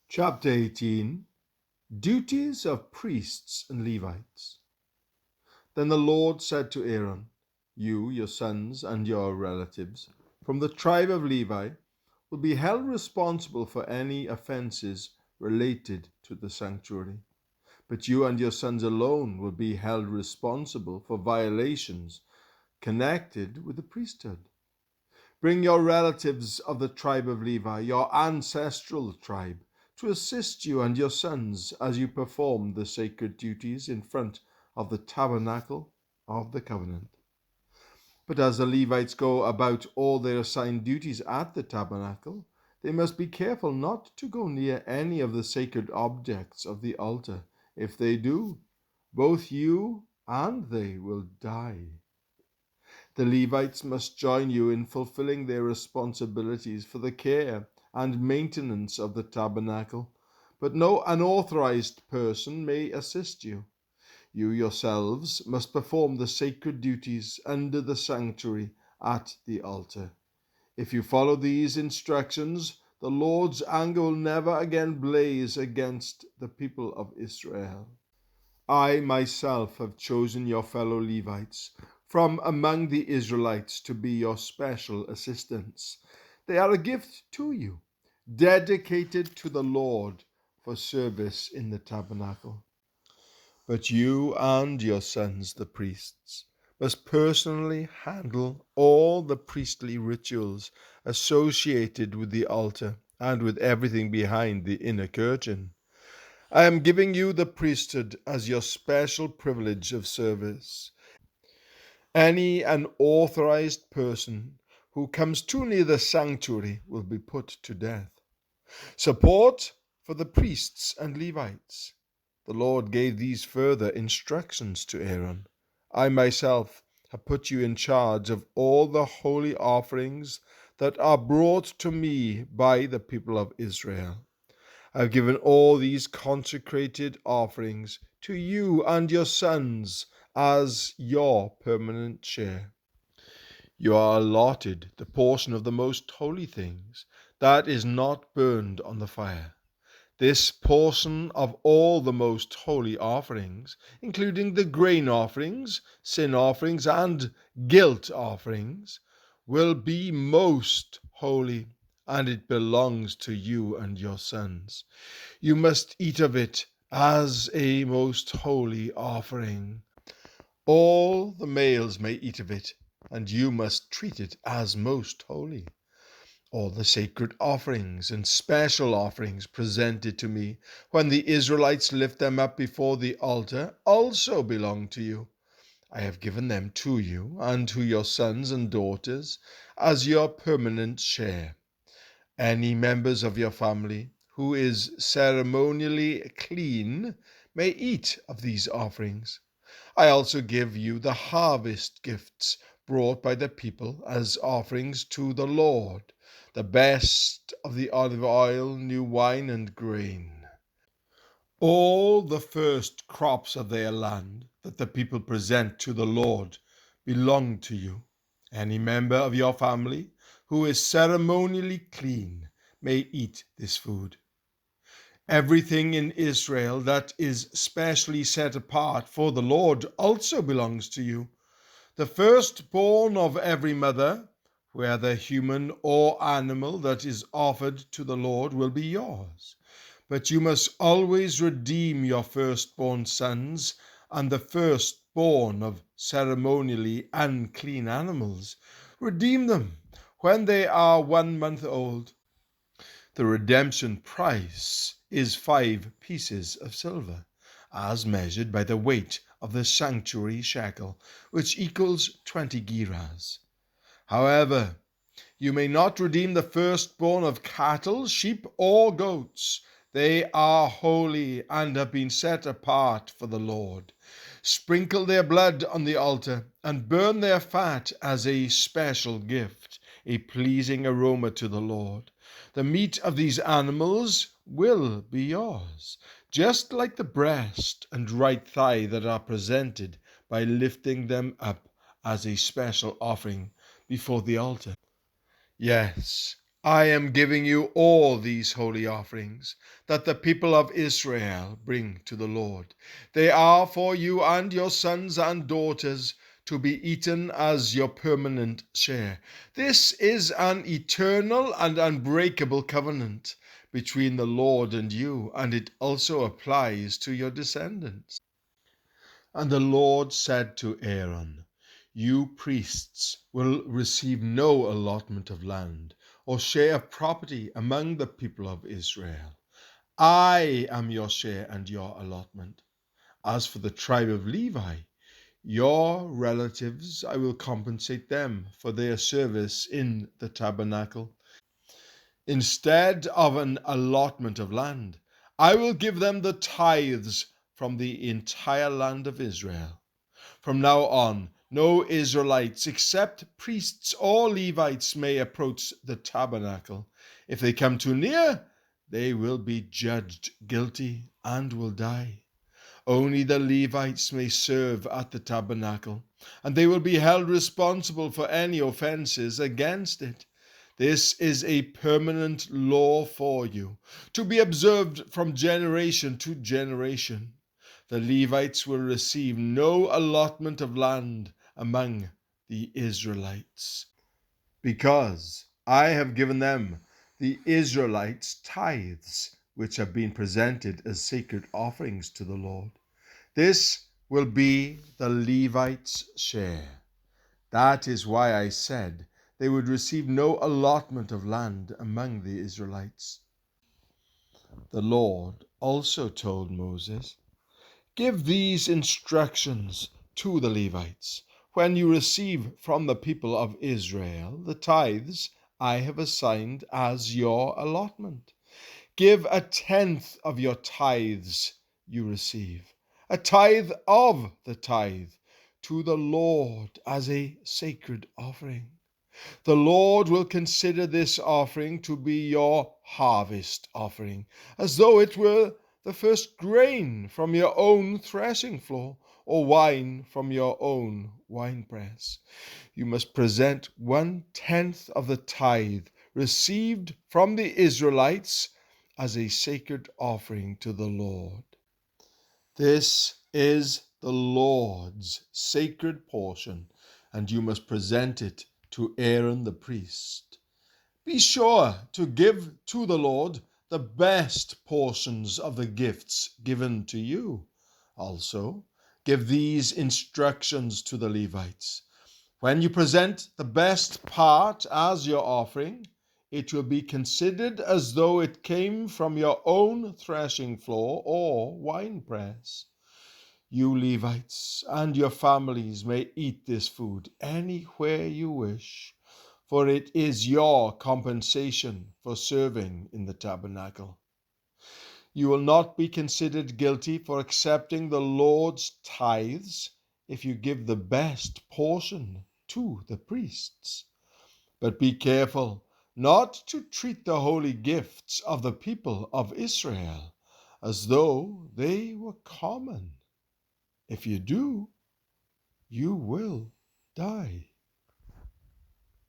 Chapter 18 Duties of Priests and Levites. Then the Lord said to Aaron, You, your sons, and your relatives from the tribe of Levi will be held responsible for any offenses related to the sanctuary. But you and your sons alone will be held responsible for violations connected with the priesthood. Bring your relatives of the tribe of Levi, your ancestral tribe, to assist you and your sons as you perform the sacred duties in front of the tabernacle of the covenant. But as the Levites go about all their assigned duties at the tabernacle, they must be careful not to go near any of the sacred objects of the altar. If they do, both you and they will die. The Levites must join you in fulfilling their responsibilities for the care and maintenance of the tabernacle, but no unauthorized person may assist you. You yourselves must perform the sacred duties under the sanctuary at the altar. If you follow these instructions, the Lord's anger will never again blaze against the people of Israel. I myself have chosen your fellow Levites from among the Israelites to be your special assistants. They are a gift to you, dedicated to the Lord for service in the tabernacle. But you and your sons, the priests, must personally handle all the priestly rituals associated with the altar and with everything behind the inner curtain. I am giving you the priesthood as your special privilege of service. Any unauthorized person who comes too near the sanctuary will be put to death. Support for the priests and Levites. The Lord gave these further instructions to Aaron. I myself have put you in charge of all the holy offerings that are brought to me by the people of Israel. I have given all these consecrated offerings to you and your sons as your permanent share. You are allotted the portion of the most holy things that is not burned on the fire. This portion of all the most holy offerings, including the grain offerings, sin offerings, and guilt offerings, will be most holy, and it belongs to you and your sons. You must eat of it as a most holy offering. All the males may eat of it, and you must treat it as most holy. All the sacred offerings and special offerings presented to me when the Israelites lift them up before the altar also belong to you. I have given them to you and to your sons and daughters as your permanent share. Any members of your family who is ceremonially clean may eat of these offerings. I also give you the harvest gifts brought by the people as offerings to the Lord, the best of the olive oil, new wine, and grain. All the first crops of their land that the people present to the Lord belong to you. Any member of your family who is ceremonially clean may eat this food. Everything in Israel that is specially set apart for the Lord also belongs to you. The firstborn of every mother, whether human or animal, that is offered to the Lord will be yours. But you must always redeem your firstborn sons and the firstborn of ceremonially unclean animals. Redeem them when they are 1 month old. The redemption price is 5 pieces of silver, as measured by the weight of the sanctuary shekel, which equals 20 gerahs. However, you may not redeem the firstborn of cattle, sheep, or goats. They are holy and have been set apart for the Lord. Sprinkle their blood on the altar and burn their fat as a special gift, a pleasing aroma to the Lord. The meat of these animals will be yours, just like the breast and right thigh that are presented by lifting them up as a special offering before the altar. Yes, I am giving you all these holy offerings that the people of Israel bring to the Lord. They are for you and your sons and daughters to be eaten as your permanent share. This is an eternal and unbreakable covenant between the Lord and you, and it also applies to your descendants. And the Lord said to Aaron, You priests will receive no allotment of land or share of property among the people of Israel. I am your share and your allotment. As for the tribe of Levi, your relatives, I will compensate them for their service in the tabernacle. Instead of an allotment of land, I will give them the tithes from the entire land of Israel. From now on, no Israelites except priests or Levites may approach the tabernacle. If they come too near, they will be judged guilty and will die. Only the Levites may serve at the tabernacle, and they will be held responsible for any offenses against it. This is a permanent law for you, to be observed from generation to generation. The Levites will receive no allotment of land among the Israelites, because I have given them, the Israelites, tithes, which have been presented as sacred offerings to the Lord. This will be the Levites' share. That is why I said they would receive no allotment of land among the Israelites. The Lord also told Moses, Give these instructions to the Levites. When you receive from the people of Israel the tithes I have assigned as your allotment, give a tenth of your tithes you receive, a tithe of the tithe, to the Lord as a sacred offering. The Lord will consider this offering to be your harvest offering, as though it were the first grain from your own threshing floor, or wine from your own winepress. You must present 1/10 of the tithe received from the Israelites as a sacred offering to the Lord. This is the Lord's sacred portion, and you must present it to Aaron the priest. Be sure to give to the Lord the best portions of the gifts given to you. Also, give these instructions to the Levites. When you present the best part as your offering, it will be considered as though it came from your own threshing floor or winepress. You Levites and your families may eat this food anywhere you wish, for it is your compensation for serving in the tabernacle. You will not be considered guilty for accepting the Lord's tithes if you give the best portion to the priests. But be careful not to treat the holy gifts of the people of Israel as though they were common. If you do, you will die.